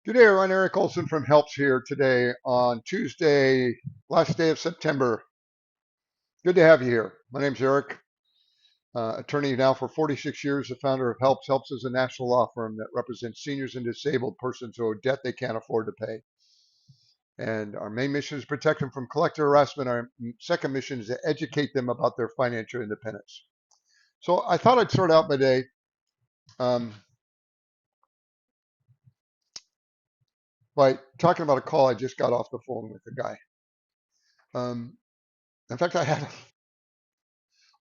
Good day, everyone. Eric Olsen from Helps here today on Tuesday, last day of September. Good to have you here. My name's Eric, attorney now for 46 years, the founder of Helps. Helps is a national law firm that represents seniors and disabled persons who owe debt they can't afford to pay. And our main mission is to protect them from collector harassment. Our second mission is to educate them about their financial independence. So I thought I'd start out my day um, by talking about a call I just got off the phone with a guy. Um, in fact, I had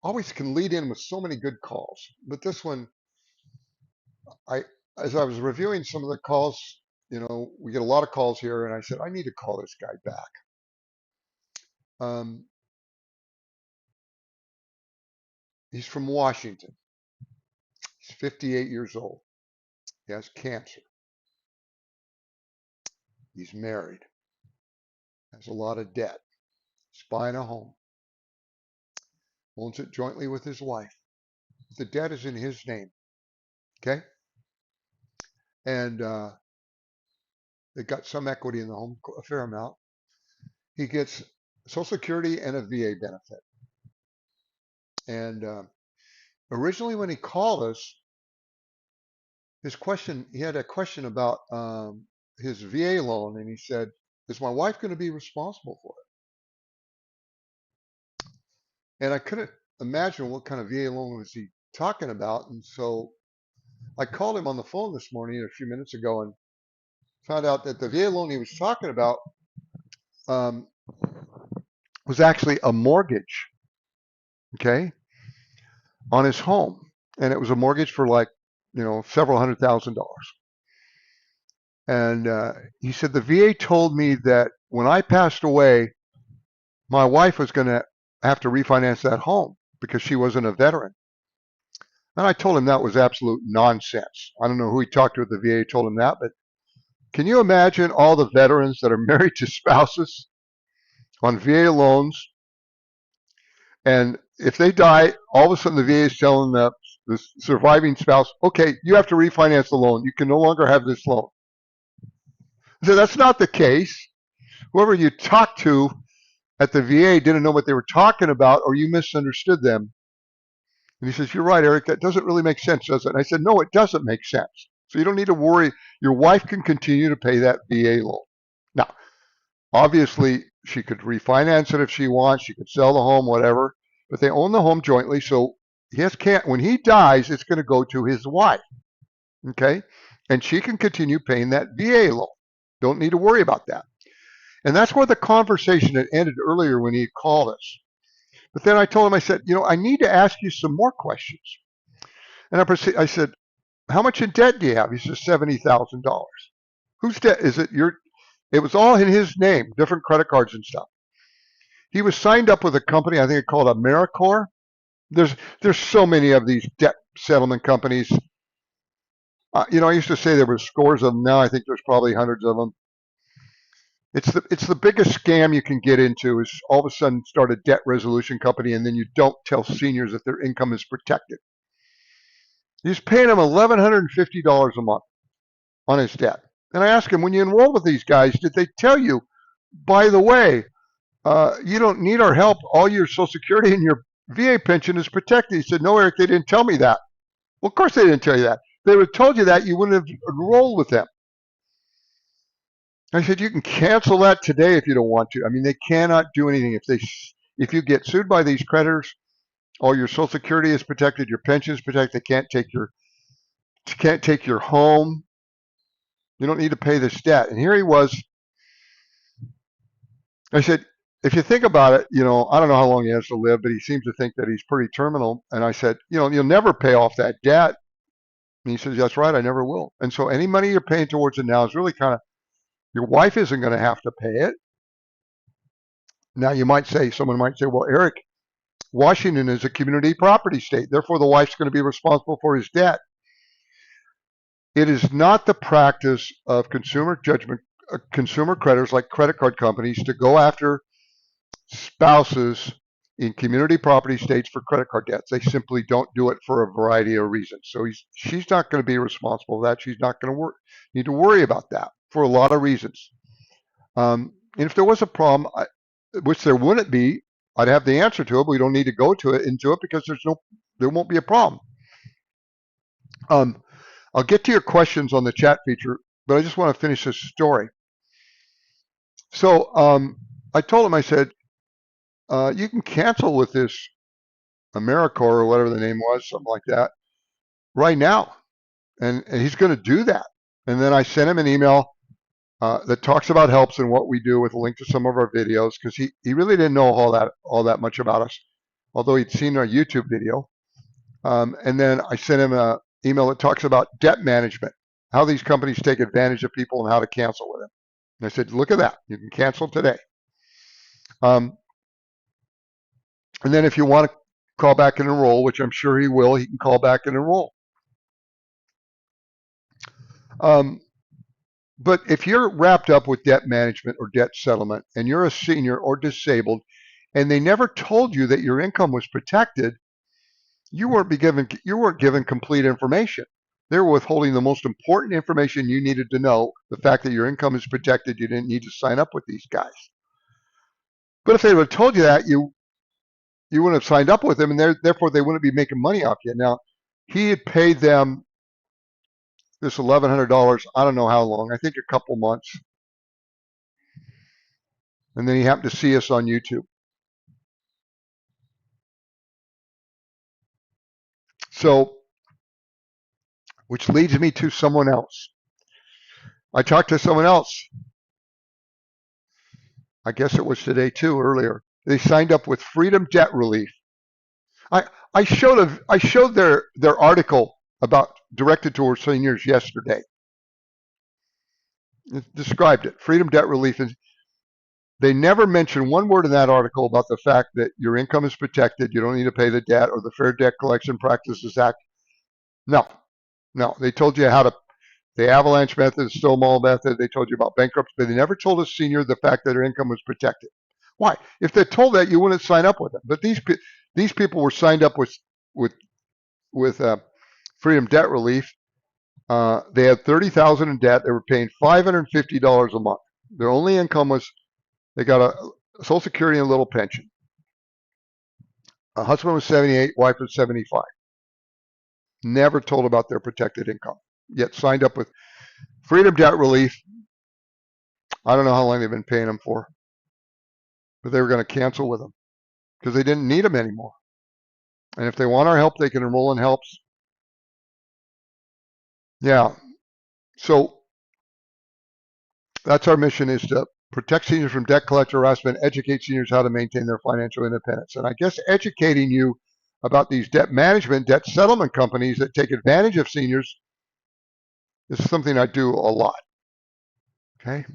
always can lead in with so many good calls. But this one, I as I was reviewing some of the calls, we get a lot of calls here, and I said I need to call this guy back. Um, he's from Washington. He's 58 years old. He has cancer. He's married. Has a lot of debt. He's buying a home. Owns it jointly with his wife. The debt is in his name. Okay, and they got some equity in the home, a fair amount. He gets Social Security and a VA benefit. And originally, when he called us, he had a question about his VA loan, and he said, "Is my wife going to be responsible for it?" And I couldn't imagine what kind of VA loan was he talking about, and so I called him on the phone this morning a few minutes ago and found out that the VA loan he was talking about um, was actually a mortgage, okay, on his home, and it was a mortgage for like several $100,000. And he said the VA told me that when I passed away, my wife was going to have to refinance that home because she wasn't a veteran. And I told him that was absolute nonsense. I don't know who he talked to at the VA told him that, but can you imagine all the veterans that are married to spouses on VA loans? And if they die, all of a sudden the VA is telling the surviving spouse, okay, you have to refinance the loan. You can no longer have this loan. So that's not the case. Whoever you talked to at the VA didn't know what they were talking about, or you misunderstood them. And he says, "You're right, Eric. That doesn't really make sense, does it?" And I said, "No, it doesn't make sense. So you don't need to worry. Your wife can continue to pay that VA loan. Now, obviously, she could refinance it if she wants. She could sell the home, whatever. But they own the home jointly, so when he dies, it's going to go to his wife. Okay, and she can continue paying that VA loan. Don't need to worry about that." And that's where the conversation had ended earlier when he called us. But then I told him, I said, I need to ask you some more questions. And I said, "How much in debt do you have?" He says, $70,000. Whose debt is it? It was all in his name, different credit cards and stuff. He was signed up with a company, I think it's called AmeriCorps. There's so many of these debt settlement companies. I used to say there were scores of them. Now I think there's probably hundreds of them. It's the biggest scam you can get into is all of a sudden start a debt resolution company and then you don't tell seniors that their income is protected. He's paying them $1,150 a month on his debt. And I asked him, when you enrolled with these guys, did they tell you, by the way, you don't need our help. All your Social Security and your VA pension is protected? He said, "No, Eric, they didn't tell me that." Well, of course they didn't tell you that. If they would have told you that, you wouldn't have enrolled with them. I said, "You can cancel that today if you don't want to." I mean, they cannot do anything. If you get sued by these creditors, all your Social Security is protected, your pension is protected. They can't take your home. You don't need to pay this debt. And here he was. I said, "If you think about it, I don't know how long he has to live, but he seems to think that he's pretty terminal." And I said, "You'll never pay off that debt." And he says, "That's right, I never will." And so any money you're paying towards it now is really kind of, your wife isn't going to have to pay it. Now someone might say, "Well, Eric, Washington is a community property state. Therefore, the wife's going to be responsible for his debt." It is not the practice of consumer creditors like credit card companies to go after spouses in community property states for credit card debts. They simply don't do it for a variety of reasons. So she's not going to be responsible for that. She's not going to need to worry about that. for a lot of reasons. And if there was a problem, which there wouldn't be, I'd have the answer to it. But we don't need to go into it because there won't be a problem. I'll get to your questions on the chat feature, but I just want to finish this story. So I told him, I said, you can cancel with this AmeriCorps or whatever the name was, something like that, right now. And he's going to do that. And then I sent him an email that talks about helps and what we do with a link to some of our videos, because he really didn't know all that much about us, although he'd seen our YouTube video. And then I sent him an email that talks about debt management, how these companies take advantage of people and how to cancel with them. And I said, look at that. You can cancel today. And then if you want to call back and enroll, which I'm sure he will, he can call back and enroll. But if you're wrapped up with debt management or debt settlement and you're a senior or disabled and they never told you that your income was protected, you weren't given complete information. They were withholding the most important information you needed to know, the fact that your income is protected. You didn't need to sign up with these guys. But if they would have told you that, you wouldn't have signed up with them, and therefore they wouldn't be making money off you. Now, he had paid them this $1,100, I don't know how long, I think a couple months. And then he happened to see us on YouTube. So, which leads me to someone else. I talked to someone else. I guess it was today too, earlier. They signed up with Freedom Debt Relief. I showed their article about directed towards seniors yesterday. It described it. Freedom Debt Relief is. They never mention one word in that article about the fact that your income is protected, you don't need to pay the debt, or the Fair Debt Collection Practices Act. No. They told you how to, the avalanche method, the Stonewall method, they told you about bankruptcy, but they never told a senior the fact that their income was protected. Why? If they told that, you wouldn't sign up with them. But these people were signed up with Freedom Debt Relief. They had $30,000 in debt. They were paying $550 a month. Their only income was they got a Social Security and a little pension. A husband was 78, wife was 75. Never told about their protected income. Yet signed up with Freedom Debt Relief. I don't know how long they've been paying them for, but they were going to cancel with them because they didn't need them anymore. And if they want our help, they can enroll in helps. Yeah. So that's our mission, is to protect seniors from debt collector harassment, educate seniors how to maintain their financial independence. And I guess educating you about these debt management, debt settlement companies that take advantage of seniors is something I do a lot. Okay.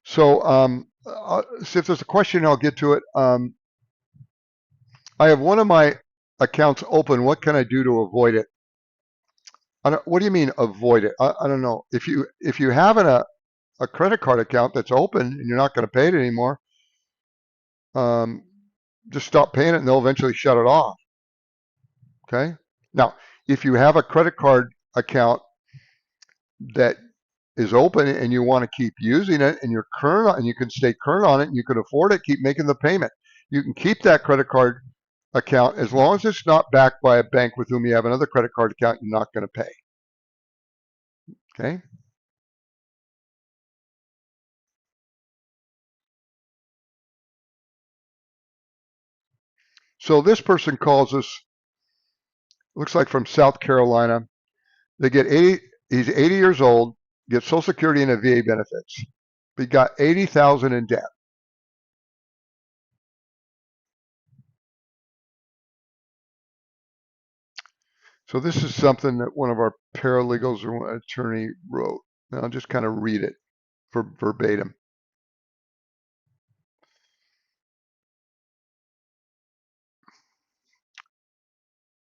So, so if there's a question, I'll get to it. I have one of my accounts open. What can I do to avoid it? What do you mean avoid it? I don't know. If you have a credit card account that's open and you're not going to pay it anymore, just stop paying it and they'll eventually shut it off. Okay. Now, if you have a credit card account that is open and you want to keep using it and you're current and you can stay current on it and you can afford it, keep making the payment. You can keep that credit card account as long as it's not backed by a bank with whom you have another credit card account you're not going to pay. Okay. So this person calls us, looks like from South Carolina. They get 80, he's 80 years old, gets Social Security and a VA benefits. He got 80,000 in debt. So this is something that one of our paralegals or attorney wrote. And I'll just kind of read it for verbatim.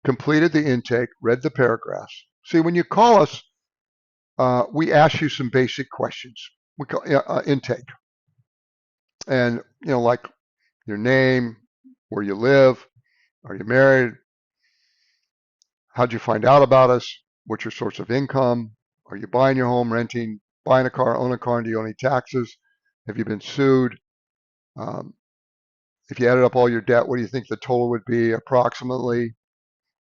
Completed the intake, read the paragraphs. See, when you call us, we ask you some basic questions. We call intake. And, like your name, where you live, are you married? How'd you find out about us? What's your source of income? Are you buying your home, renting? buying a car, own a car, and do you owe any taxes? Have you been sued? Um, if you added up all your debt, what do you think the total would be approximately?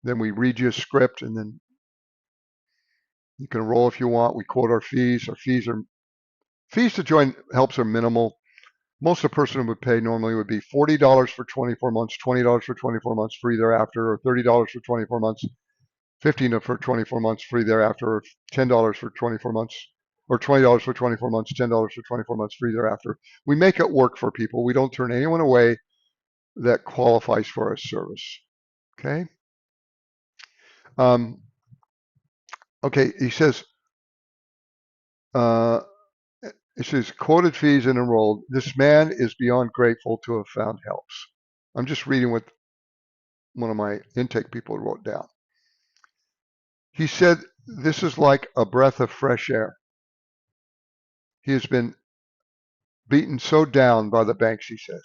Then we read you a script, and then you can enroll if you want. We quote our fees. Our fees to join helps are minimal. Most a person would pay normally would be $40 for 24 months, $20 for 24 months free thereafter, or $30 for 24 months, $15 for 24 months free thereafter, or $10 for 24 months, or $20 for 24 months, $10 for 24 months free thereafter. We make it work for people. We don't turn anyone away that qualifies for our service. Okay. Um, okay. He says, uh, it says quoted fees and enrolled. This man is beyond grateful to have found helps. I'm just reading what one of my intake people wrote down. He said, this is like a breath of fresh air. He has been beaten so down by the banks, he says.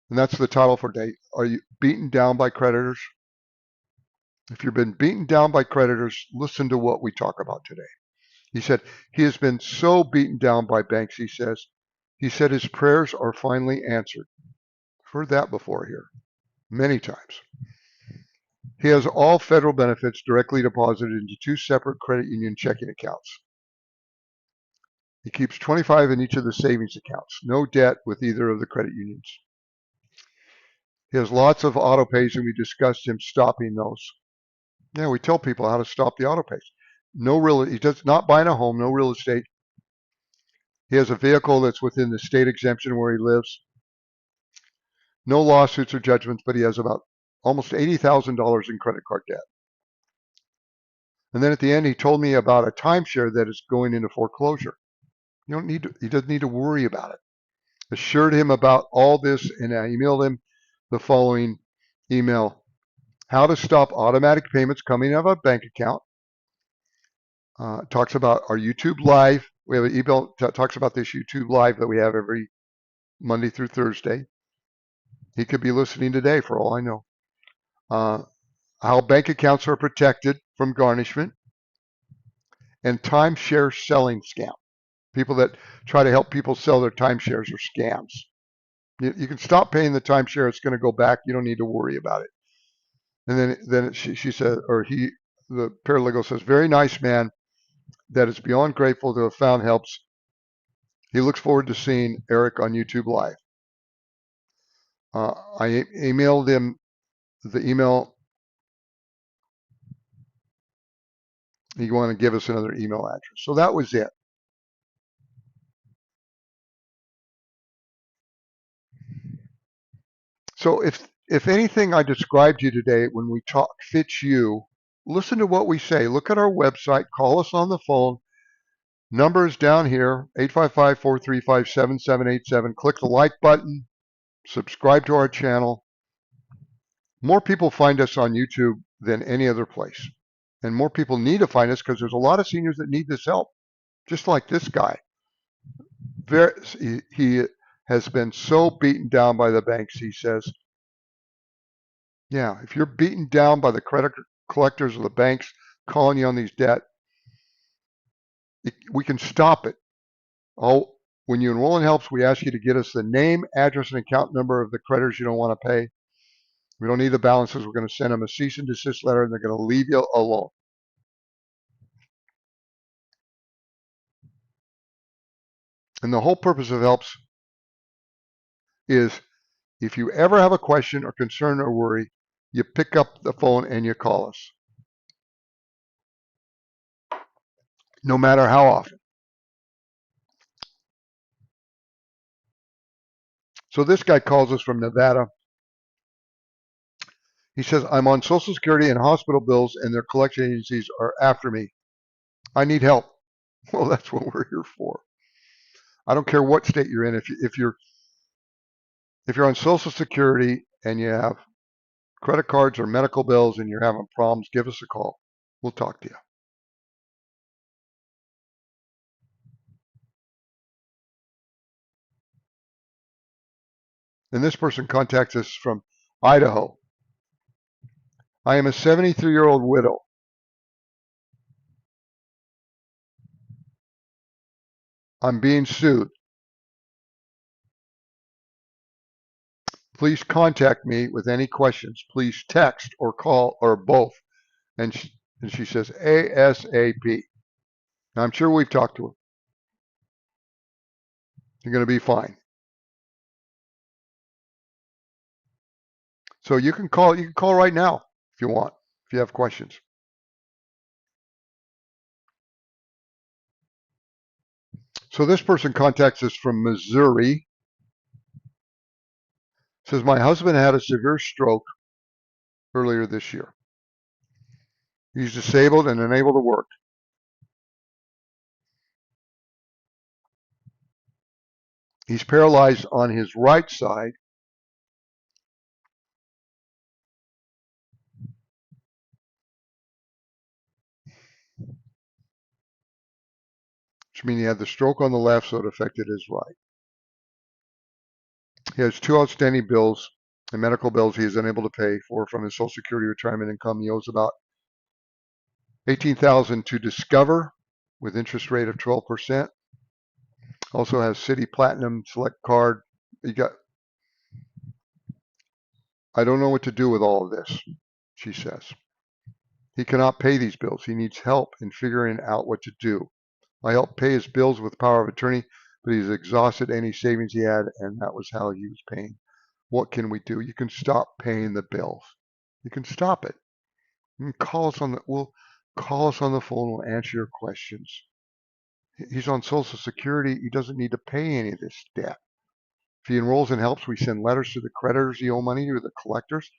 And that's the title for today. Are you beaten down by creditors? If you've been beaten down by creditors, listen to what we talk about today. He said, he has been so beaten down by banks, he says. He said his prayers are finally answered. I've heard that before here, many times. He has all federal benefits directly deposited into 2 separate credit union checking accounts. He keeps 25 in each of the savings accounts. No debt with either of the credit unions. He has lots of auto pays, and we discussed him stopping those. Yeah, we tell people how to stop the auto pays. He does not buying a home, no real estate. He has a vehicle that's within the state exemption where he lives. No lawsuits or judgments, but he has about almost $80,000 in credit card debt. And then at the end, he told me about a timeshare that is going into foreclosure. He doesn't need to worry about it. Assured him about all this, and I emailed him the following email: how to stop automatic payments coming out of a bank account. Talks about our YouTube Live. We have an email that talks about this YouTube Live that we have every Monday through Thursday. He could be listening today for all I know. How bank accounts are protected from garnishment, and timeshare selling scam. People that try to help people sell their timeshares are scams. You can stop paying the timeshare. It's going to go back. You don't need to worry about it. And then she said, the paralegal says, very nice man that is beyond grateful to have found helps. He looks forward to seeing Eric on YouTube Live. I emailed him the email. You want to give us another email address. So that was it. So if anything I described to you today when we talk fits you, listen to what we say. Look at our website. Call us on the phone. Number is down here, 855-435-7787. Click the like button. Subscribe to our channel. More people find us on YouTube than any other place. And more people need to find us because there's a lot of seniors that need this help, just like this guy. He has been so beaten down by the banks, he says. Yeah, if you're beaten down by the credit collectors or the banks calling you on these debt, we can stop it. When you enroll in helps, we ask you to get us the name, address, and account number of the creditors you don't want to pay. We don't need the balances. We're going to send them a cease and desist letter, and they're going to leave you alone. And the whole purpose of helps is if you ever have a question or concern or worry, you pick up the phone and you call us, no matter how often. So this guy calls us from Nevada. He says, I'm on Social Security and hospital bills, and their collection agencies are after me. I need help. Well, that's what we're here for. I don't care what state you're in. If you're on Social Security and you have credit cards or medical bills and you're having problems, give us a call. We'll talk to you. And this person contacts us from Idaho. I am a 73-year-old widow. I'm being sued. Please contact me with any questions. Please text or call or both. And she says, ASAP. I'm sure we've talked to her. You're going to be fine. So you can call right now if you want, if you have questions. So this person contacts us from Missouri. Says, my husband had a severe stroke earlier this year. He's disabled and unable to work. He's paralyzed on his right side. Which means he had the stroke on the left, so it affected his right. He has 2 outstanding bills and medical bills he is unable to pay for from his Social Security retirement income. He owes about $18,000 to Discover with interest rate of 12%. Also has City Platinum Select card. I don't know what to do with all of this, she says. He cannot pay these bills. He needs help in figuring out what to do. I helped pay his bills with power of attorney, but he's exhausted any savings he had, and that was how he was paying. What can we do? You can stop paying the bills. You can stop it. You can call us on the phone. We'll answer your questions. He's on Social Security. He doesn't need to pay any of this debt. If he enrolls and helps, we send letters to the creditors he owe money to, the collectors.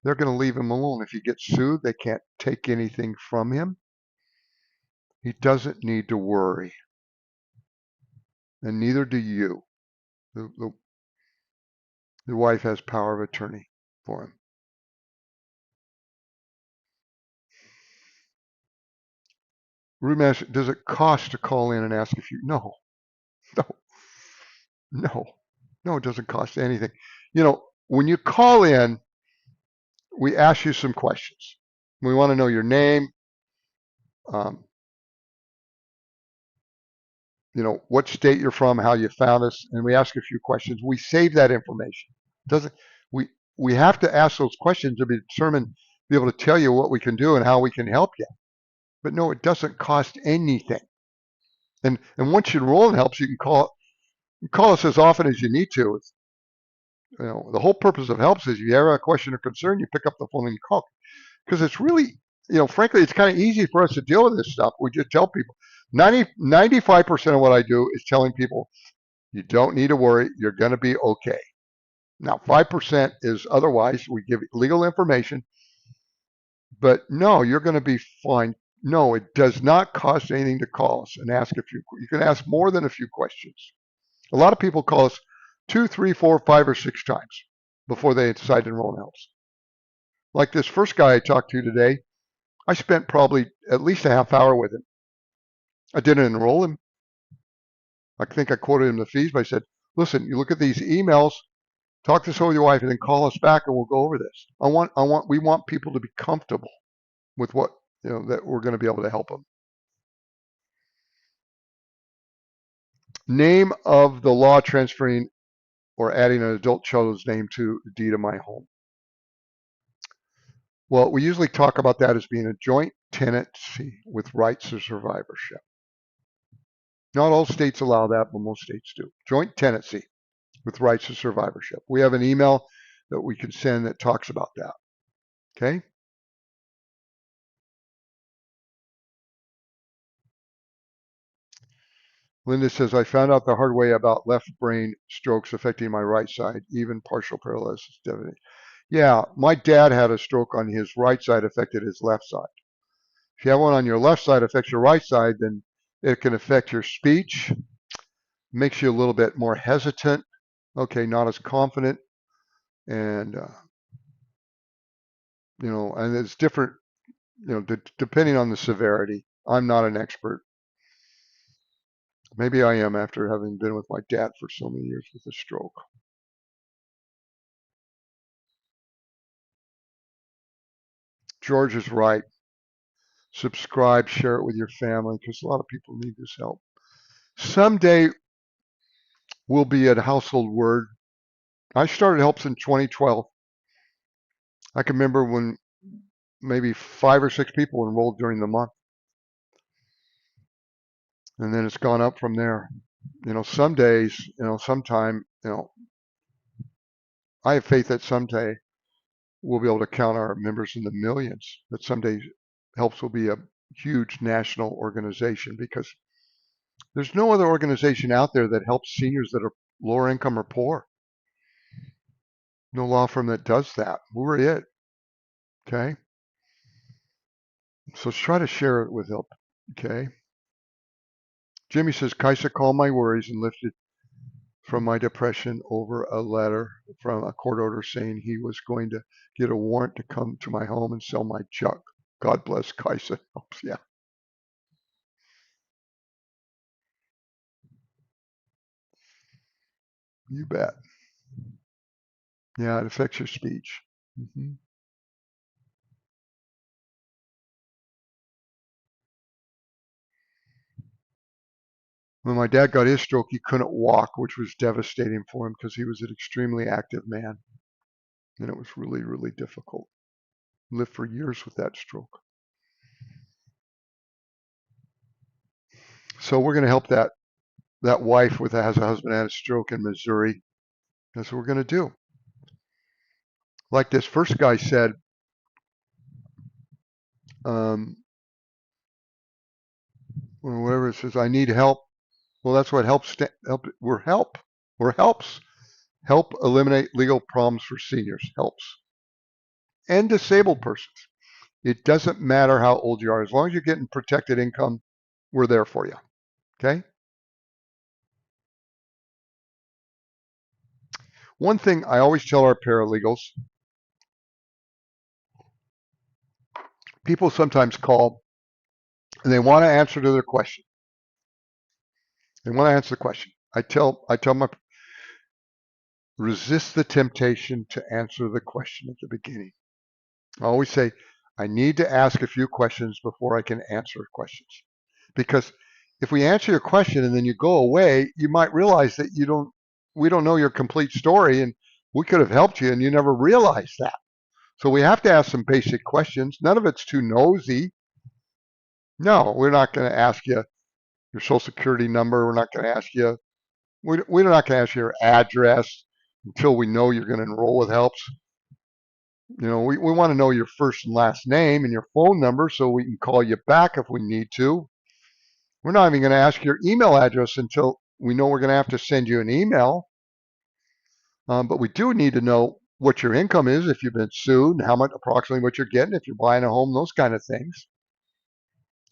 They're going to leave him alone. If he gets sued, they can't take anything from him. He doesn't need to worry. And neither do you. The wife has power of attorney for him. Ruben, does it cost to call in and ask if you? No, no, no, no. It doesn't cost anything. When you call in, we ask you some questions. We want to know your name, um, what state you're from, how you found us, and we ask a few questions. We save that information. Doesn't we? We have to ask those questions to be be able to tell you what we can do and how we can help you. But no, it doesn't cost anything. And once you enroll in helps, you can call us as often as you need to. The whole purpose of helps is you have a question or concern, you pick up the phone and you call. Because it's really, frankly, it's kind of easy for us to deal with this stuff. We just tell people. 95% of what I do is telling people, you don't need to worry, you're going to be okay. Now, 5% is otherwise. We give legal information, but no, you're going to be fine. No, it does not cost anything to call us and ask a few. You can ask more than a few questions. A lot of people call us 2, 3, 4, 5, or 6 times before they decide to enroll in helps. Like this first guy I talked to today, I spent probably at least a half hour with him. I didn't enroll him. I think I quoted him the fees, but I said, listen, you look at these emails, talk this over with your wife, and then call us back and we'll go over this. We want people to be comfortable with what, that we're going to be able to help them. Name of the law transferring or adding an adult child's name to the deed of my home. Well, we usually talk about that as being a joint tenancy with rights of survivorship. Not all states allow that, but most states do. Joint tenancy with rights of survivorship. We have an email that we can send that talks about that. Okay? Linda says, I found out the hard way about left brain strokes affecting my right side, even partial paralysis. Yeah, my dad had a stroke on his right side, affected his left side. If you have one on your left side, affects your right side, then it can affect your speech, makes you a little bit more hesitant, okay, not as confident, and and it's different, depending on the severity. I'm not an expert. Maybe I am after having been with my dad for so many years with a stroke. George is right. Subscribe, share it with your family, because a lot of people need this help. Someday will be a household word. I started helps in 2012. I can remember when maybe 5 or 6 people enrolled during the month, and then it's gone up from there. Some days, sometime, I have faith that someday we'll be able to count our members in the millions. That someday helps will be a huge national organization, because there's no other organization out there that helps seniors that are lower income or poor. No law firm that does that. We're it. Okay. So let's try to share it with help. Okay. Jimmy says, Kaisa calmed my worries and lifted from my depression over a letter from a court order saying he was going to get a warrant to come to my home and sell my junk. God bless Kaisa. Yeah, you bet. Yeah, it affects your speech. hmm When my dad got his stroke, he couldn't walk, which was devastating for him because he was an extremely active man. And it was really, really difficult. Lived for years with that stroke. So we're going to help that wife with has a husband had a stroke in Missouri. That's what we're going to do. Like this first guy said, um, or whatever it says, I need help. Well, that's what helps. Help. We're help. We're helps. Help eliminate legal problems for seniors. Helps and disabled persons. It doesn't matter how old you are, as long as you're getting protected income, we're there for you. Okay. One thing I always tell our paralegals, people sometimes call and they want to answer to their question. They want to answer the question. I tell my resist the temptation to answer the question at the beginning. I always say, I need to ask a few questions before I can answer questions. Because if we answer your question and then you go away, you might realize that we don't know your complete story, and we could have helped you and you never realized that. So we have to ask some basic questions. None of it's too nosy. No, we're not going to ask you your social security number. We're not going to ask you, we're not going to ask you your address until we know you're going to enroll with helps. We want to know your first and last name and your phone number so we can call you back if we need to. We're not even going to ask your email address until we know we're going to have to send you an email. But we do need to know what your income is if you've been sued, and how much approximately what you're getting if you're buying a home, those kind of things.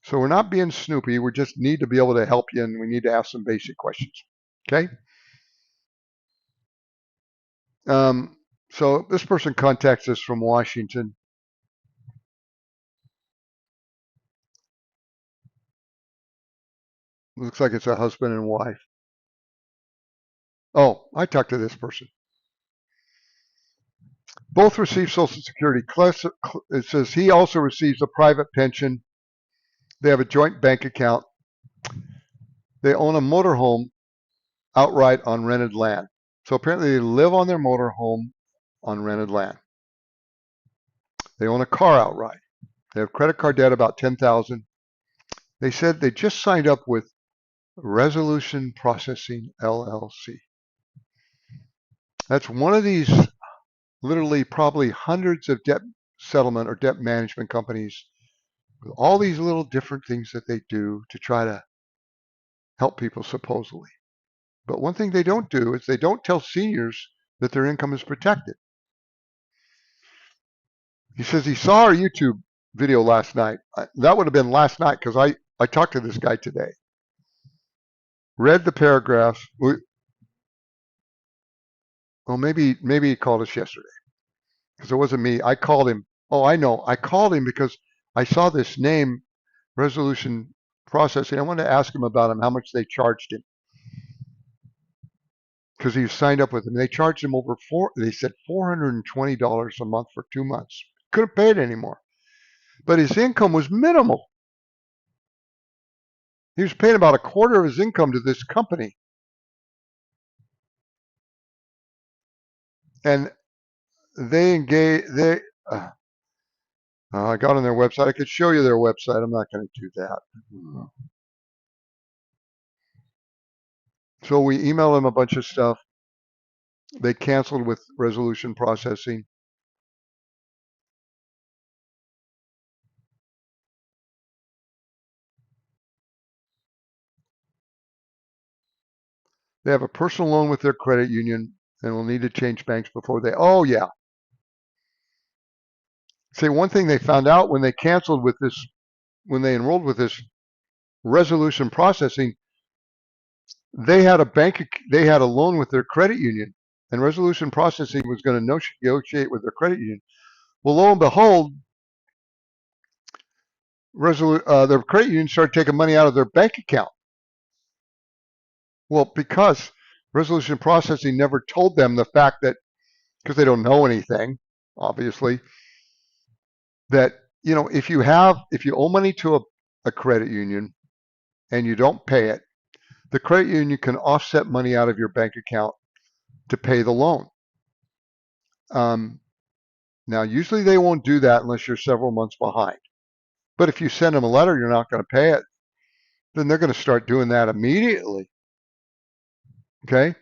So we're not being snoopy. We just need to be able to help you, and we need to ask some basic questions. Okay? So this person contacts us from Washington. Looks like it's a husband and wife. Oh, I talked to this person. Both receive Social Security. It says he also receives a private pension. They have a joint bank account. They own a motorhome outright on rented land. So apparently they live on their motorhome on rented land. They own a car outright. They have credit card debt about $10,000. They said they just signed up with Resolution Processing LLC. That's one of these literally probably hundreds of debt settlement or debt management companies with all these little different things that they do to try to help people supposedly. But one thing they don't do is they don't tell seniors that their income is protected. He says he saw our YouTube video last night. That would have been last night because I talked to this guy today. Read the paragraphs. Well, maybe he called us yesterday because it wasn't me. I called him. Oh, I know. I called him because I saw this name, Resolution Processing. I wanted to ask him about him, how much they charged him. Because he signed up with them. They charged him they said $420 a month for 2 months. Couldn't pay it anymore. But his income was minimal. He was paying about a quarter of his income to this company. And they engage, I got on their website. I could show you their website. I'm not going to do that. So we emailed them a bunch of stuff. They canceled with resolution processing. They have a personal loan with their credit union and will need to change banks before they. Oh, yeah. See, one thing they found out when they canceled with this, when they enrolled with this resolution processing, they had a loan with their credit union, and resolution processing was going to negotiate with their credit union. Well, lo and behold, their credit union started taking money out of their bank account. Well, because resolution processing never told them the fact that, because they don't know anything, obviously, that if you owe money to a credit union and you don't pay it, the credit union can offset money out of your bank account to pay the loan. Now, usually they won't do that unless you're several months behind. But if you send them a letter, you're not going to pay it, then they're going to start doing that immediately. Okay?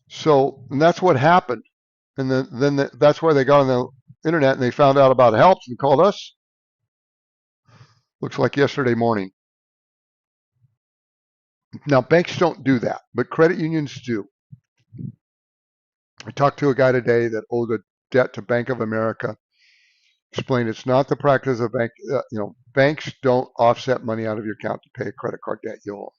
So, and that's what happened. And then that's why they got on the internet and they found out about helps and called us. Looks like yesterday morning. Now, banks don't do that, but credit unions do. I talked to a guy today that owed a debt to Bank of America. Explained it's not the practice of banks don't offset money out of your account to pay a credit card debt you owe.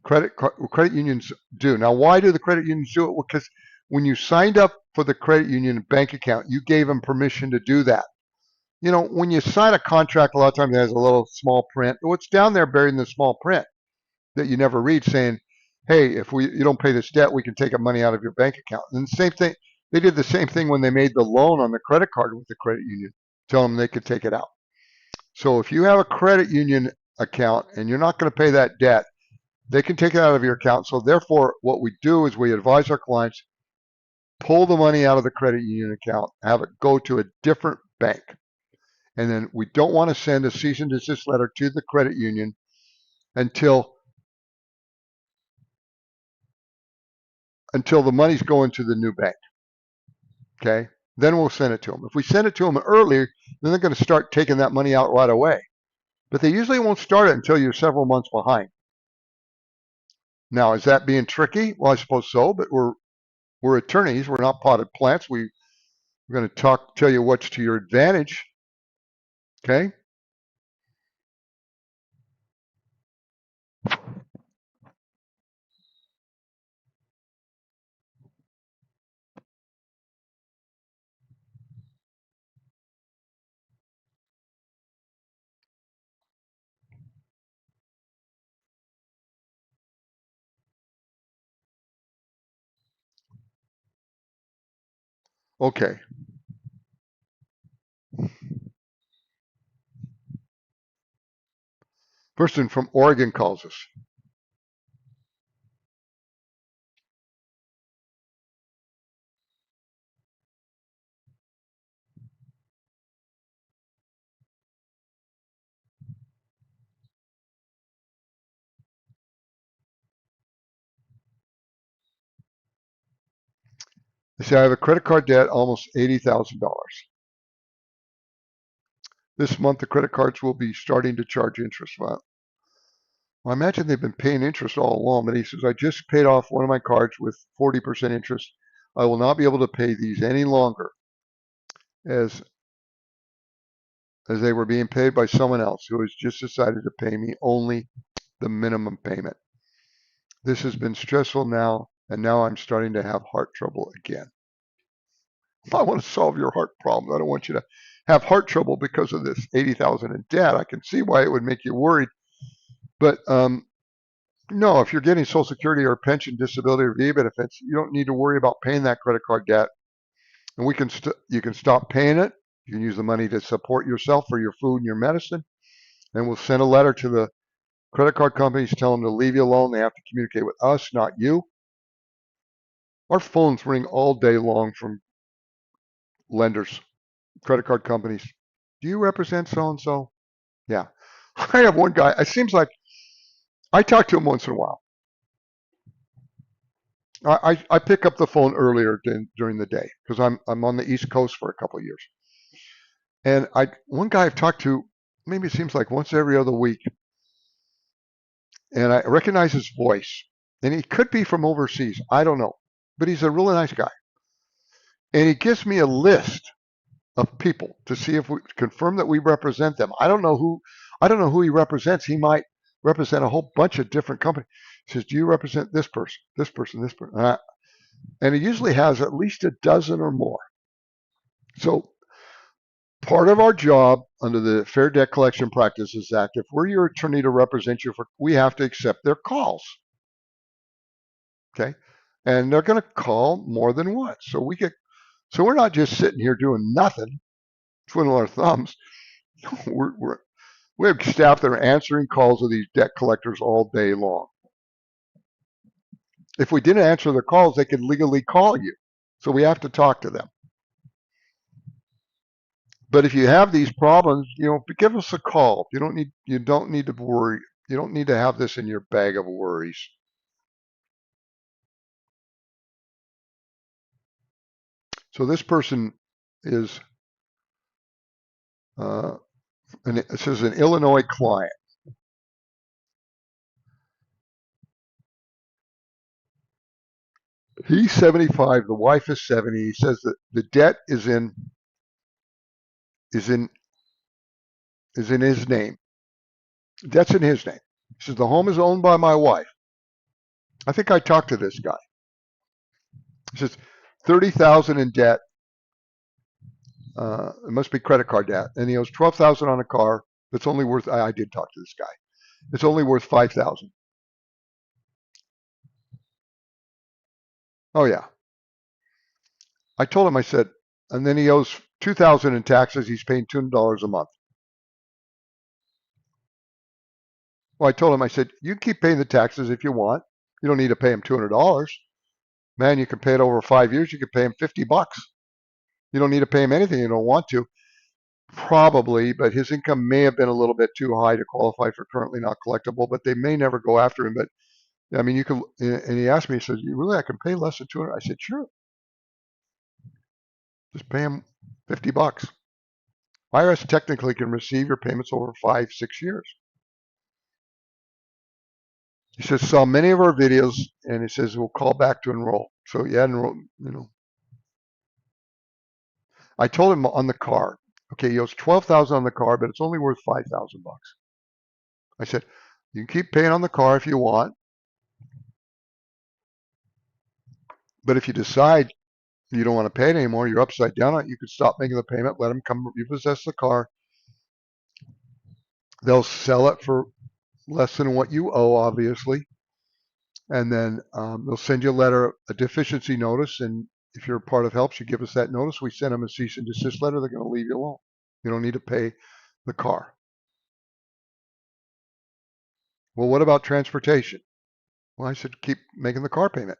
Credit unions do. Now, why do the credit unions do it? Well, because when you signed up for the credit union bank account, you gave them permission to do that. When you sign a contract, a lot of times it has a little small print. What's down there buried in the small print that you never read saying, hey, if you don't pay this debt, we can take money out of your bank account. And the same thing, they did the same thing when they made the loan on the credit card with the credit union, tell them they could take it out. So if you have a credit union account and you're not going to pay that debt, they can take it out of your account. So therefore, what we do is we advise our clients, pull the money out of the credit union account, have it go to a different bank. And then we don't want to send a cease and desist letter to the credit union until the money's going to the new bank. Okay? Then we'll send it to them. If we send it to them earlier, then they're going to start taking that money out right away. But they usually won't start it until you're several months behind. Now, is that being tricky? Well, I suppose so, but we're attorneys. We're not potted plants. We're going to tell you what's to your advantage. Okay? Okay. Person from Oregon calls us. They say, I have a credit card debt, almost $80,000. This month, the credit cards will be starting to charge interest. Well, I imagine they've been paying interest all along, but he says, I just paid off one of my cards with 40% interest. I will not be able to pay these any longer as they were being paid by someone else who has just decided to pay me only the minimum payment. This has been stressful now, and now I'm starting to have heart trouble again. I want to solve your heart problem. I don't want you to have heart trouble because of this 80,000 in debt. I can see why it would make you worried, but no, if you're getting Social Security or pension, disability, or VA benefits, you don't need to worry about paying that credit card debt. And you can stop paying it. You can use the money to support yourself for your food and your medicine. And we'll send a letter to the Credit card companies tell them to leave you alone. They have to communicate with us, not you. Our phones ring all day long from lenders, credit card companies. Do you represent so and so? Yeah. I have one guy. It seems like I talk to him once in a while. I pick up the phone earlier during the day because I'm on the East Coast for a couple of years. And one guy I've talked to, maybe it seems like once every other week, and I recognize his voice. And he could be from overseas. I don't know. But he's a really nice guy. And he gives me a list of people to see if we confirm that we represent them. I don't know who he represents. He might represent a whole bunch of different companies. He says, "Do you represent this person, this person, this person?" And he usually has at least a dozen or more. So part of our job under the Fair Debt Collection Practices Act, if we're your attorney to represent you, we have to accept their calls. Okay, and they're going to call more than once. So we're not just sitting here doing nothing, twiddling our thumbs. We have staff that are answering calls of these debt collectors all day long. If we didn't answer the calls, they could legally call you. So we have to talk to them. But if you have these problems, give us a call. You don't need to worry. You don't need to have this in your bag of worries. So this person is, it says an Illinois client. He's 75. The wife is 70. He says that the debt is in his name. Debt's in his name. He says the home is owned by my wife. I think I talked to this guy. He says 30,000 in debt. It must be credit card debt, and he owes 12,000 on a car that's only worth. I did talk to this guy. It's only worth 5,000. Oh yeah. I told him. I said, and then he owes 2,000 in taxes. He's paying $200 a month. Well, I told him. I said, you can keep paying the taxes if you want. You don't need to pay him $200. Man, you can pay it over 5 years. You can pay him $50. You don't need to pay him anything you don't want to. Probably, but his income may have been a little bit too high to qualify for currently not collectible, but they may never go after him. But I mean, you can, and he asked me, he says, "You really, I can pay less than 200?" I said, "Sure, just pay him $50. IRS technically can receive your payments over 5, 6 years." He says, "Saw many of our videos," and he says, "We'll call back to enroll." So yeah, enroll. I told him on the car, okay, he owes 12,000 on the car, but it's only worth $5,000. I said, you can keep paying on the car if you want, but if you decide you don't want to pay it anymore, you're upside down on it, you could stop making the payment, let them come repossess the car. They'll sell it for less than what you owe, obviously, and then they'll send you a deficiency notice, and if you're part of helps, you give us that notice. We send them a cease and desist letter. They're going to leave you alone. You don't need to pay the car. Well, what about transportation? Well, I said keep making the car payment.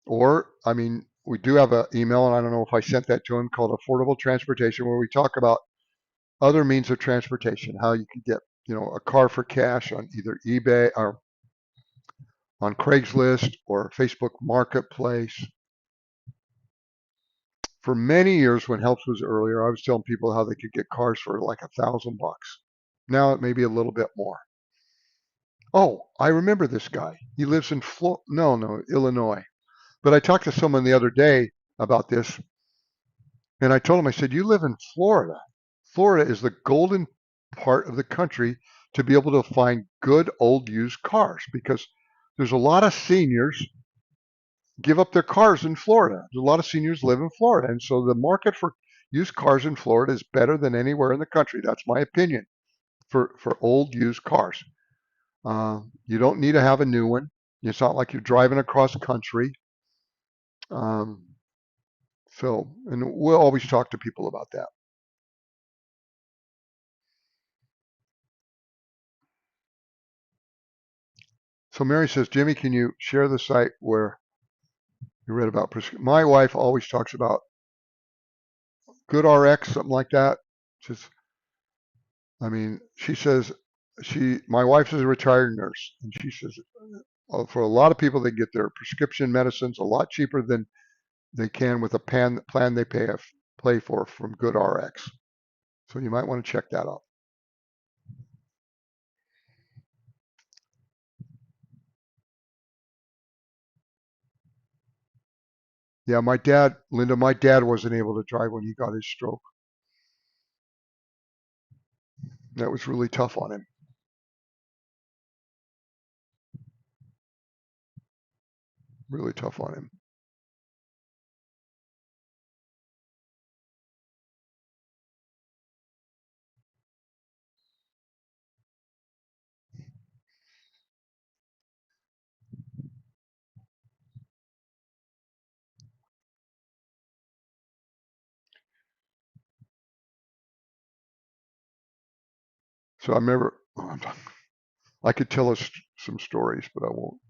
Or, I mean, we do have an email, and I don't know if I sent that to him, called Affordable Transportation, where we talk about other means of transportation, how you can get, a car for cash on either eBay or on Craigslist or Facebook Marketplace. For many years, when Helps was earlier, I was telling people how they could get cars for like $1,000. Now it may be a little bit more. Oh, I remember this guy. He lives in Illinois. But I talked to someone the other day about this, and I told him, I said, you live in Florida. Florida is the golden part of the country to be able to find good old used cars because there's a lot of seniors give up their cars in Florida. A lot of seniors live in Florida. And so the market for used cars in Florida is better than anywhere in the country. That's my opinion for old used cars. You don't need to have a new one. It's not like you're driving across country. Um, and we'll always talk to people about that. So Mary says, Jimmy, can you share the site where you read about my wife always talks about Good RX, something like that. Just, I mean, she says my wife is a retired nurse, and she says for a lot of people, they get their prescription medicines a lot cheaper than they can with a plan they pay for from Good RX. So you might want to check that out. Yeah, Linda, my dad wasn't able to drive when he got his stroke. That was really tough on him. Really tough on him. So I remember I could tell us some stories, but I won't.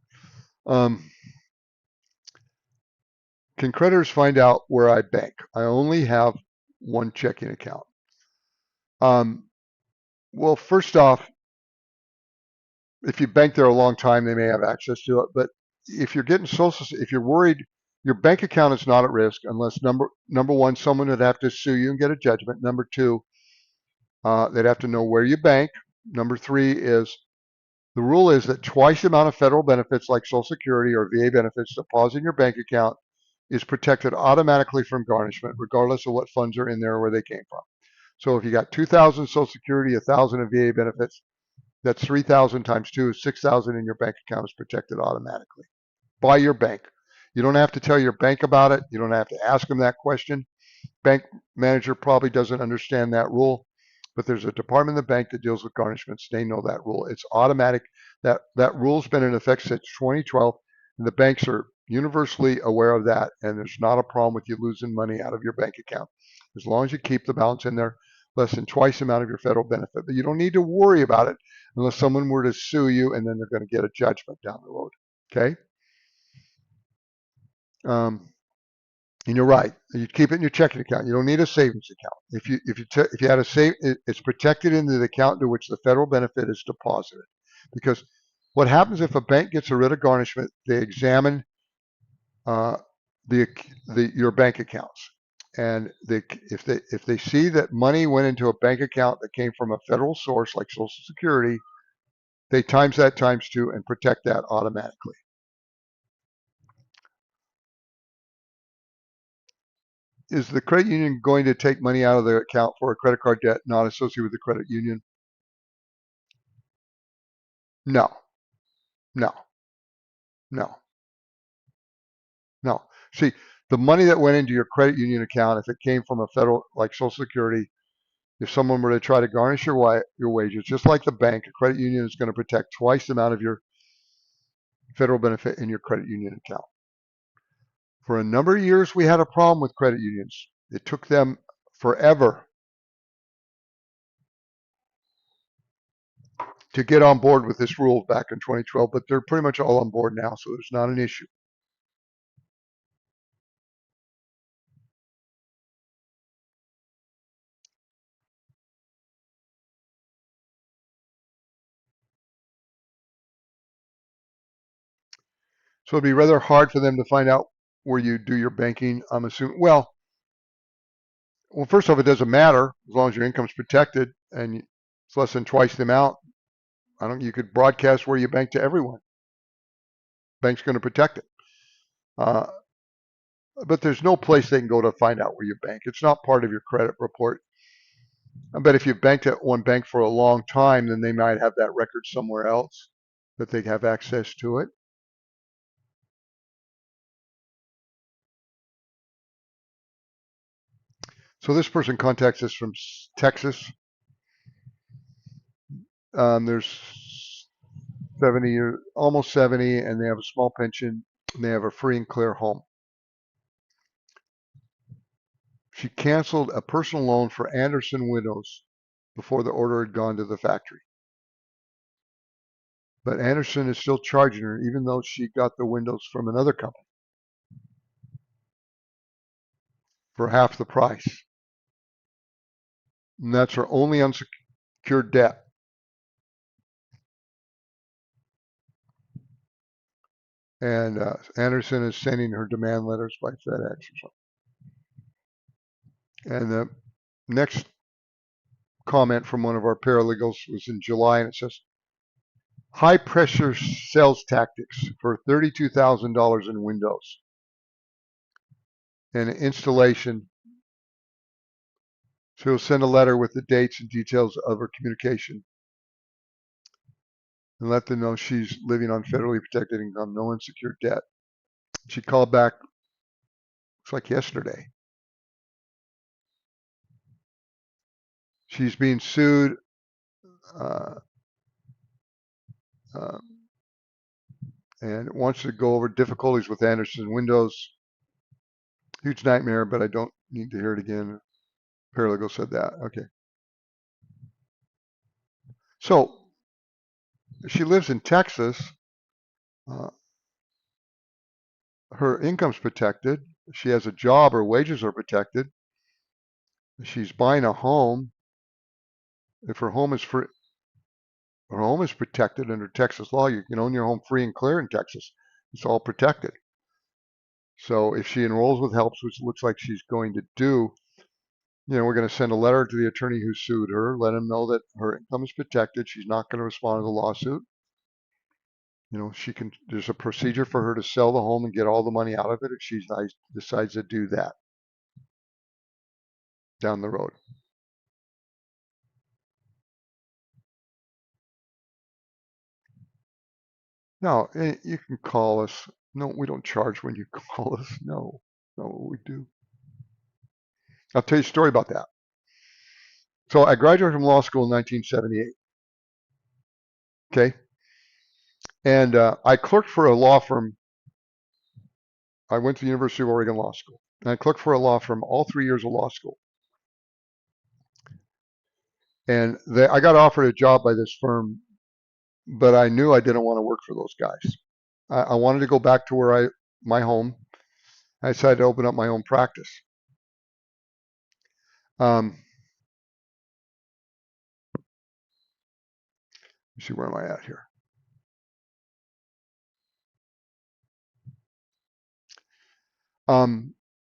Can creditors find out where I bank? I only have one checking account. Um, well, first off, if you bank there a long time, they may have access to it. But if you're getting if you're worried, your bank account is not at risk unless number one, someone would have to sue you and get a judgment. Number two, they'd have to know where you bank. Number three is the rule is that twice the amount of federal benefits like Social Security or VA benefits deposited in your bank account is protected automatically from garnishment, regardless of what funds are in there or where they came from. So if you got 2,000 Social Security, 1,000 of VA benefits, that's 3,000 times two is 6,000 in your bank account is protected automatically by your bank. You don't have to tell your bank about it. You don't have to ask them that question. Bank manager probably doesn't understand that rule, but there's a department in the bank that deals with garnishments. They know that rule. It's automatic. That rule's been in effect since 2012, and the banks are universally aware of that, and there's not a problem with you losing money out of your bank account as long as you keep the balance in there less than twice the amount of your federal benefit. But you don't need to worry about it unless someone were to sue you, and then they're going to get a judgment down the road. Okay. Um, And you're right. You keep it in your checking account. You don't need a savings account. If you had a save, it's protected into the account to which the federal benefit is deposited. Because what happens if a bank gets a writ of garnishment? They examine uh, the your bank accounts, and if they see that money went into a bank account that came from a federal source like Social Security, they times that times two and protect that automatically. Is the credit union going to take money out of their account for a credit card debt not associated with the credit union? No, no, no, no. See, the money that went into your credit union account, if it came from a federal, like Social Security, if someone were to try to garnish your wages, just like the bank, a credit union is going to protect twice the amount of your federal benefit in your credit union account. For a number of years, we had a problem with credit unions. It took them forever to get on board with this rule back in 2012, but they're pretty much all on board now, so there's not an issue. So it'd be rather hard for them to find out where you do your banking, I'm assuming. Well, first off, it doesn't matter as long as your income's protected and it's less than twice the amount. You could broadcast where you bank to everyone. Bank's going to protect it. Uh, but there's no place they can go to find out where you bank. It's not part of your credit report. I bet if you banked at one bank for a long time, then they might have that record somewhere else that they have access to it. So this person contacts us from Texas. There's 70 or almost 70, and they have a small pension, and they have a free and clear home. She canceled a personal loan for Anderson Widows before the order had gone to the factory. But Anderson is still charging her, even though she got the windows from another company for half the price. And that's her only unsecured debt. And Anderson is sending her demand letters by FedEx or something. And the next comment from one of our paralegals was in July, and it says, high pressure sales tactics for $32,000 in windows and installation. So he'll send a letter with the dates and details of her communication and let them know she's living on federally protected income, no unsecured debt. She called back, looks like yesterday. She's being sued uh, uh, and wants to go over difficulties with Anderson Windows. Huge nightmare, but I don't need to hear it again. Paralegal said that. Okay. So she lives in Texas. Uh, her income's protected. She has a job. Her wages are protected. She's buying a home. If her home is free, her home is protected under Texas law. You can own your home free and clear in Texas. It's all protected. So if she enrolls with HELPS, which looks like she's going to do, we're going to send a letter to the attorney who sued her, let him know that her income is protected. She's not going to respond to the lawsuit. There's a procedure for her to sell the home and get all the money out of it if she decides to do that down the road. Now, you can call us. No, we don't charge when you call us. No, we do. I'll tell you a story about that. So I graduated from law school in 1978. Okay. And I clerked for a law firm. I went to the University of Oregon Law School. And I clerked for a law firm all 3 years of law school. And I got offered a job by this firm, but I knew I didn't want to work for those guys. I wanted to go back to my home. I decided to open up my own practice. Let me see, where am I at here?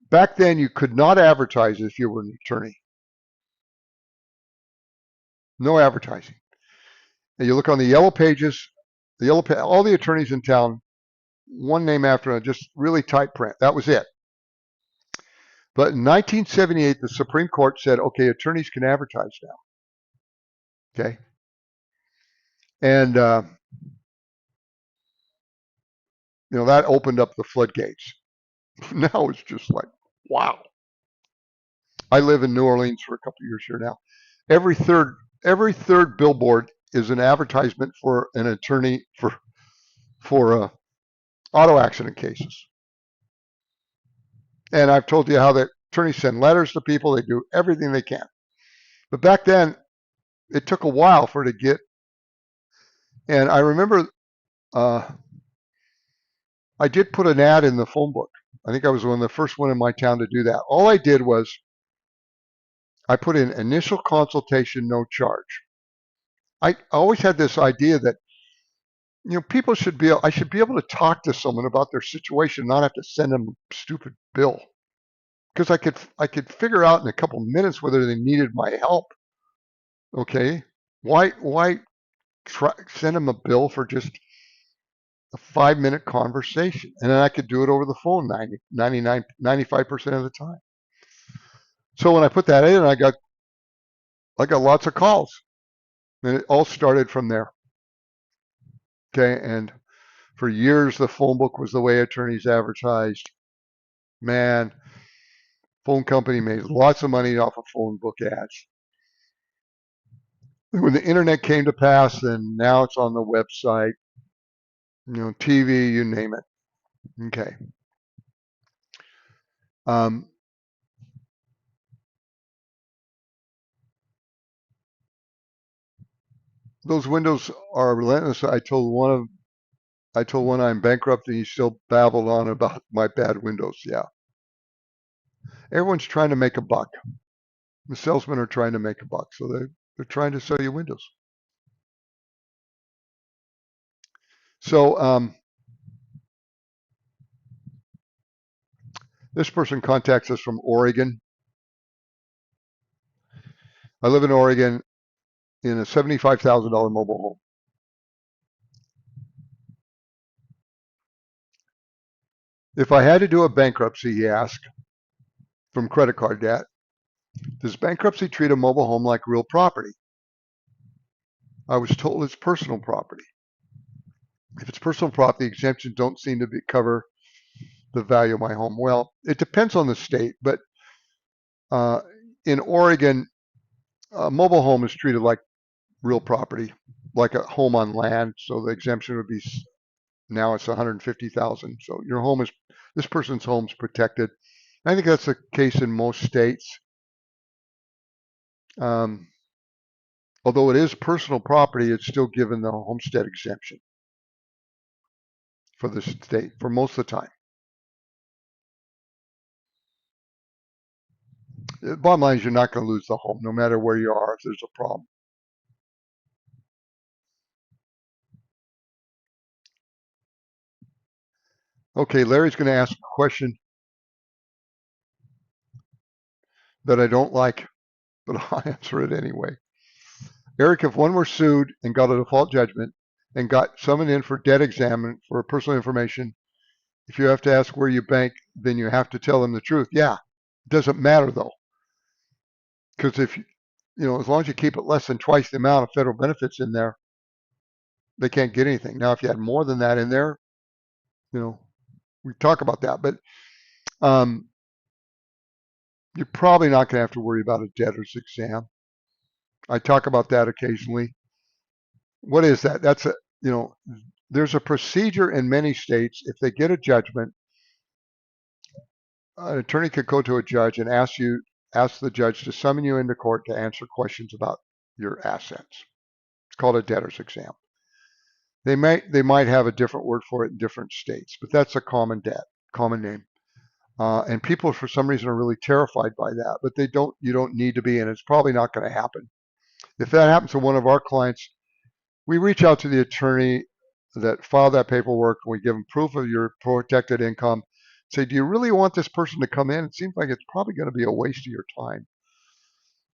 Back then, you could not advertise if you were an attorney. No advertising. And you look on the yellow pages, all the attorneys in town, one name after another, just really tight print. That was it. But in 1978, the Supreme Court said, okay, attorneys can advertise now. Okay. And, that opened up the floodgates. Now it's just like, wow. I live in New Orleans for a couple of years here now. Every third billboard is an advertisement for an attorney for auto accident cases. And I've told you how the attorneys send letters to people. They do everything they can. But back then, it took a while for it to get. And I remember I did put an ad in the phone book. I think I was one of the first one in my town to do that. All I did was I put in initial consultation, no charge. I always had this idea that I should be able to talk to someone about their situation, not have to send them a stupid bill, because I could figure out in a couple minutes whether they needed my help. Okay, why send them a bill for just a 5-minute conversation, and then I could do it over the phone 95% of the time. So when I put that in, I got lots of calls, and it all started from there. Okay, and for years the phone book was the way attorneys advertised. Man, phone company made lots of money off of phone book ads. When the internet came to pass, then now it's on the website, TV, you name it. Okay. Um, Those windows are relentless. I told one I'm bankrupt, and he still babbled on about my bad windows. Yeah, everyone's trying to make a buck. The salesmen are trying to make a buck, so they're trying to sell you windows. So this person contacts us from Oregon. I live in Oregon in a $75,000 mobile home. If I had to do a bankruptcy, he asked, from credit card debt, does bankruptcy treat a mobile home like real property? I was told it's personal property. If it's personal property, exemptions don't seem to cover the value of my home. Well, it depends on the state, but uh, in Oregon, a mobile home is treated like real property, like a home on land. So the exemption would be, now it's 150,000. So your home is, this person's home's protected. I think that's the case in most states. Um, Although it is personal property, it's still given the homestead exemption for the state for most of the time. The bottom line is you're not going to lose the home, no matter where you are if there's a problem. Okay, Larry's going to ask a question that I don't like, but I'll answer it anyway. Eric, if one were sued and got a default judgment and got summoned in for debt exam for personal information, if you have to ask where you bank, then you have to tell them the truth. Yeah, it doesn't matter though, because if as long as you keep it less than twice the amount of federal benefits in there, they can't get anything. Now, if you had more than that in there, we talk about that, but um, you're probably not going to have to worry about a debtor's exam. I talk about that occasionally. What is that? That's there's a procedure in many states. If they get a judgment, an attorney could go to a judge and ask the judge to summon you into court to answer questions about your assets. It's called a debtor's exam. They might have a different word for it in different states, but that's a common name. And people, for some reason, are really terrified by that, but you don't need to be, and it's probably not going to happen. If that happens to one of our clients, we reach out to the attorney that filed that paperwork, and we give them proof of your protected income. Say, do you really want this person to come in? It seems like it's probably going to be a waste of your time.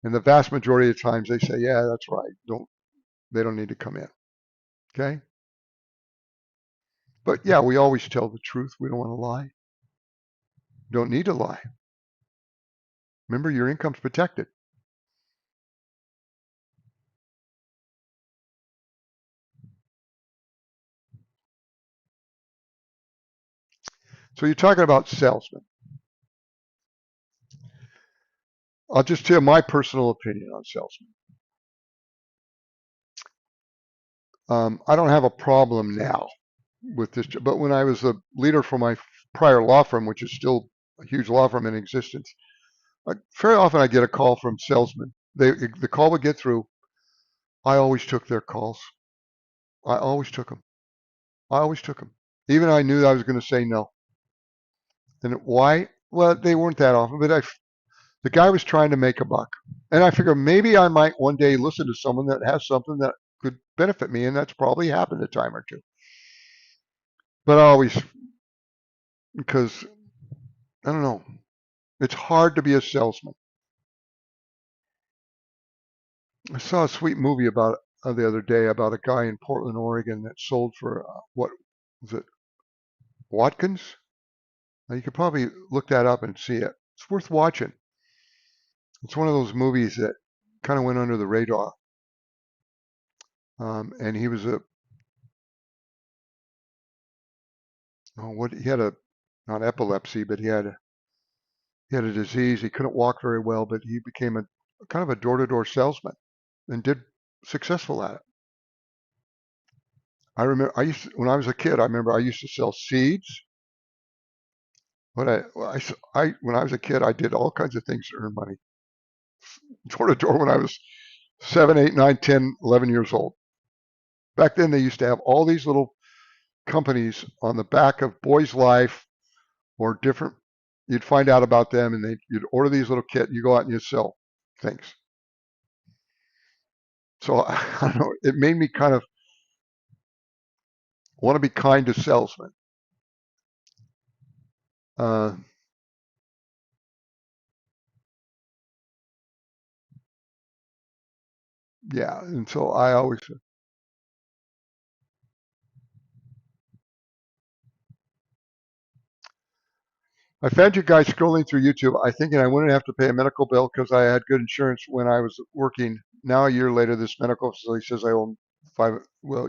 And the vast majority of times they say, yeah, that's right. They don't need to come in. Okay? But yeah, we always tell the truth. We don't want to lie. Don't need to lie. Remember, your income's protected. So you're talking about salesmen. I'll just tell you my personal opinion on salesmen. I don't have a problem now with this, but when I was a leader for my prior law firm, which is still a huge law firm in existence, very often I get a call from salesmen. The call would get through. I always took their calls. I always took them. I always took them. Even I knew I was going to say no. And why? Well, they weren't that often, but the guy was trying to make a buck. And I figured maybe I might one day listen to someone that has something that could benefit me, and that's probably happened a time or two. But I always, because I don't know, it's hard to be a salesman. I saw a sweet movie about the other day about a guy in Portland, Oregon that sold for what was it, Watkins? Now, you could probably look that up and see it. It's worth watching. It's one of those movies that kind of went under the radar. And he was he had not epilepsy, but he had a disease. He couldn't walk very well, but he became a kind of a door-to-door salesman and did successful at it. I remember when I was a kid, I remember I used to sell seeds. But when I was a kid, I did all kinds of things to earn money. Door to door when I was 7, 8, 9, 10, 11 years old. Back then, they used to have all these little companies on the back of Boy's Life or different. You'd find out about them, and you'd order these little kits. You go out and you sell things. So I don't know. It made me kind of want to be kind to salesmen. Uh, yeah, and so I found you guys scrolling through YouTube. I thinking I wouldn't have to pay a medical bill because I had good insurance when I was working. Now a year later, this medical facility says I owe five. Well,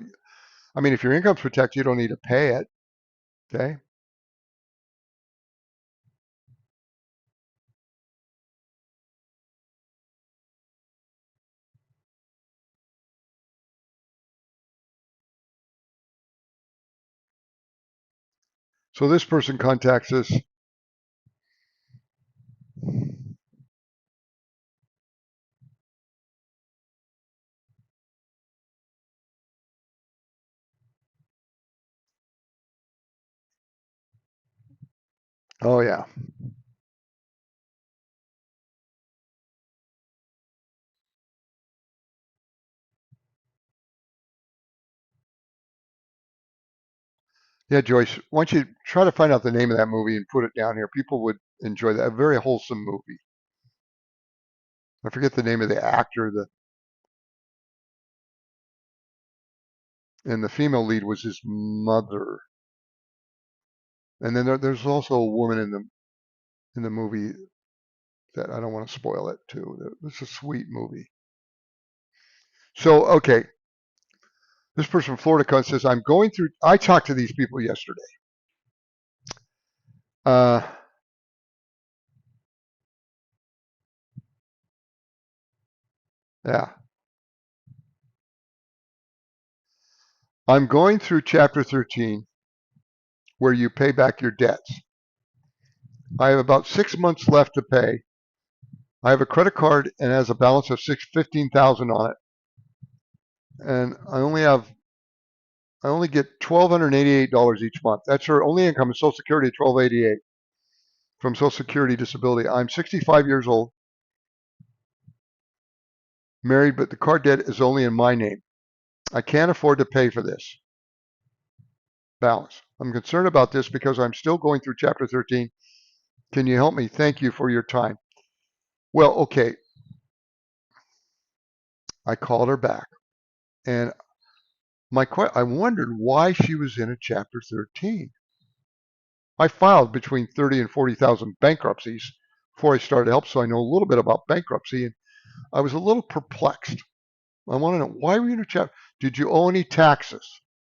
I mean, if your income's protected, you don't need to pay it. Okay. So this person contacts us. Oh yeah, yeah, Joyce. Why don't you try to find out the name of that movie and put it down here? People would enjoy that. A very wholesome movie. I forget the name of the actor. And the female lead was his mother. And then there's also a woman in the movie that I don't want to spoil it too. It's a sweet movie. So okay, this person from Florida comes says, "I'm going through." I talked to these people yesterday. Uh, yeah, I'm going through chapter 13 where you pay back your debts. I have about 6 months left to pay. I have a credit card and has a balance of 15,000 on it, and I only get $1,288 each month. That's her only income is Social Security, 1288 from Social Security disability. I'm 65 years old, married, but the card debt is only in my name. I can't afford to pay for this balance. I'm concerned about this because I'm still going through chapter 13. Can you help me? Thank you for your time. Well, okay. I called her back and I wondered why she was in a chapter 13. I filed between 30 and 40,000 bankruptcies before I started help, so I know a little bit about bankruptcy, and I was a little perplexed. I want to know, why were you in a chapter? Did you owe any taxes?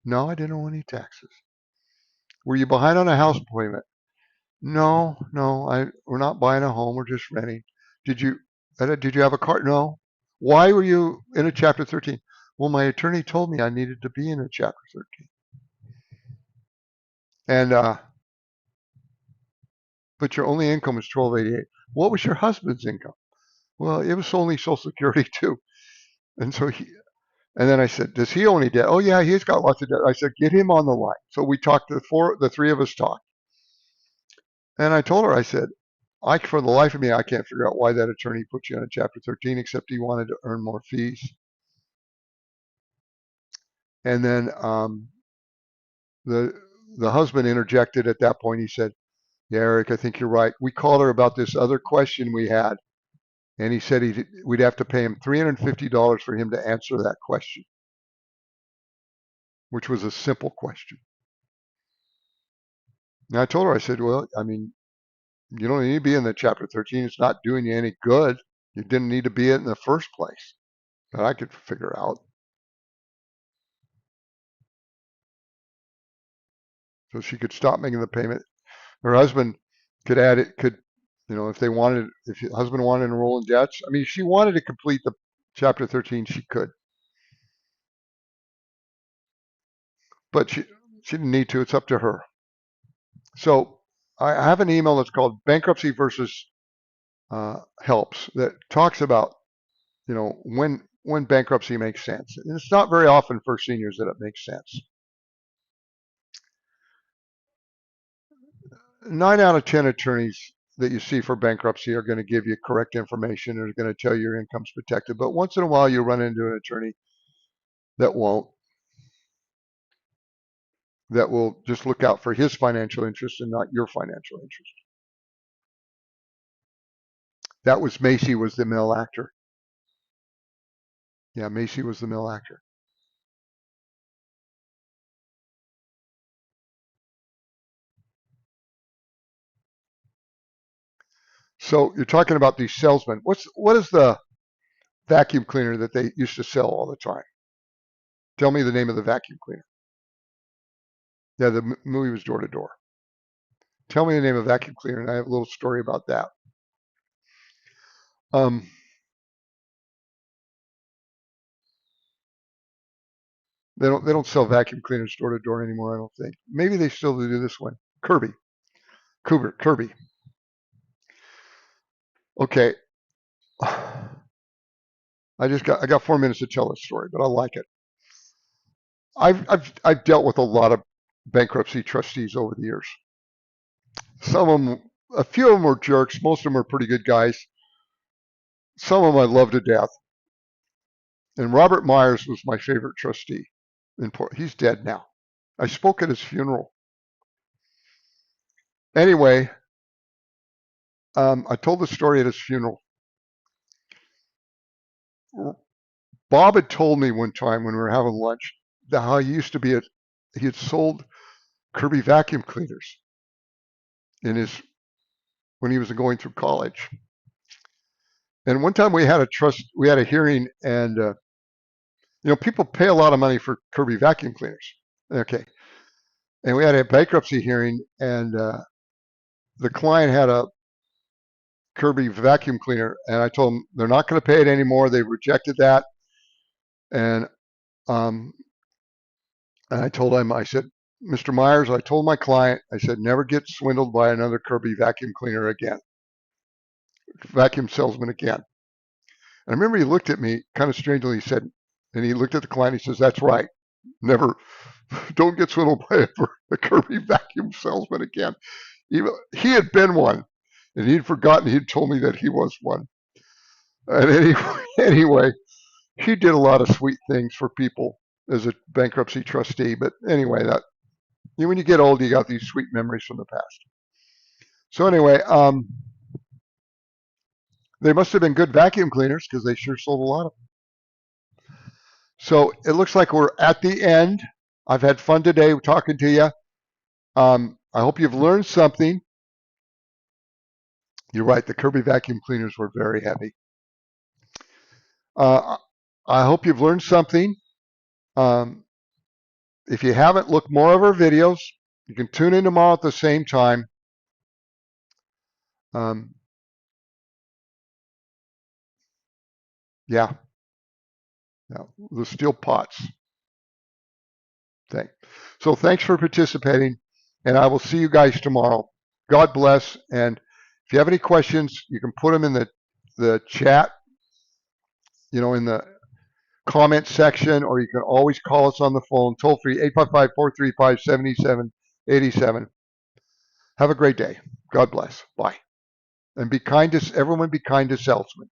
No, I didn't owe any taxes. Were you behind on a house payment? No, no, we're not buying a home. We're just renting. Did you did you have a car? No. Why were you in a chapter 13? Well, my attorney told me I needed to be in a chapter 13. And but your only income was 1288. What was your husband's income? Well, it was only Social Security too. And so and then I said, does he owe any debt? Oh yeah, he's got lots of debt. I said, get him on the line. So we talked the three of us talked. And I told her, I said, for the life of me, I can't figure out why that attorney put you on a chapter 13, except he wanted to earn more fees. And then the the husband interjected at that point. He said, yeah, Eric, I think you're right. We called her about this other question we had. And he said we'd have to pay him $350 for him to answer that question, which was a simple question. And I told her, I said, well, I mean, you don't need to be in the chapter 13. It's not doing you any good. You didn't need to be in the first place that I could figure out. So she could stop making the payment. Her husband could add it, if they wanted, if your husband wanted to enroll in debts. I mean, if she wanted to complete the chapter 13, she could, but she didn't need to. It's up to her. So I have an email that's called Bankruptcy versus Helps that talks about, when when bankruptcy makes sense. And it's not very often for seniors that it makes sense. 9 out of 10 attorneys that you see for bankruptcy are going to give you correct information and are going to tell you your income's protected. But once in a while, you run into an attorney that won't, that will just look out for his financial interest and not your financial interest. That was Macy was the male actor. Yeah, Macy was the male actor. So you're talking about these salesmen. What is the vacuum cleaner that they used to sell all the time? Tell me the name of the vacuum cleaner. Yeah, the movie was Door to Door. Tell me the name of the vacuum cleaner, and I have a little story about that. Um, they don't sell vacuum cleaners door to door anymore. I don't think. Maybe they still do this one. Kirby. Okay. I got 4 minutes to tell this story, but I like it. I've dealt with a lot of bankruptcy trustees over the years. Some of them, a few of them were jerks. Most of them are pretty good guys. Some of them I love to death. And Robert Myers was my favorite trustee. He's dead now. I spoke at his funeral. Anyway, I told the story at his funeral. Bob had told me one time when we were having lunch that how he used to be he had sold Kirby vacuum cleaners when he was going through college. And one time we had a hearing, and people pay a lot of money for Kirby vacuum cleaners. Okay, and we had a bankruptcy hearing, and the client had a Kirby vacuum cleaner, and I told them they're not going to pay it anymore. They rejected that, and I told him, I said, Mr. Myers, I told my client, I said, never get swindled by another Kirby vacuum cleaner again, vacuum salesman again. And I remember he looked at me kind of strangely. He said, and he looked at the client. He says, that's right. Never, don't get swindled by a Kirby vacuum salesman again. He had been one, and he'd forgotten he'd told me that he was one. And anyway, he did a lot of sweet things for people as a bankruptcy trustee. But anyway, when you get old, you got these sweet memories from the past. So anyway, they must have been good vacuum cleaners because they sure sold a lot of them. So it looks like we're at the end. I've had fun today talking to you. I hope you've learned something. You're right, the Kirby vacuum cleaners were very heavy. I hope you've learned something. If you haven't, look more of our videos. You can tune in tomorrow at the same time. Yeah, the steel pots thing. So thanks for participating, and I will see you guys tomorrow. God bless, and if you have any questions, you can put them in the chat, in the comment section, or you can always call us on the phone, toll free, 855-435-7787. Have a great day. God bless. Bye. And everyone be kind to salesmen.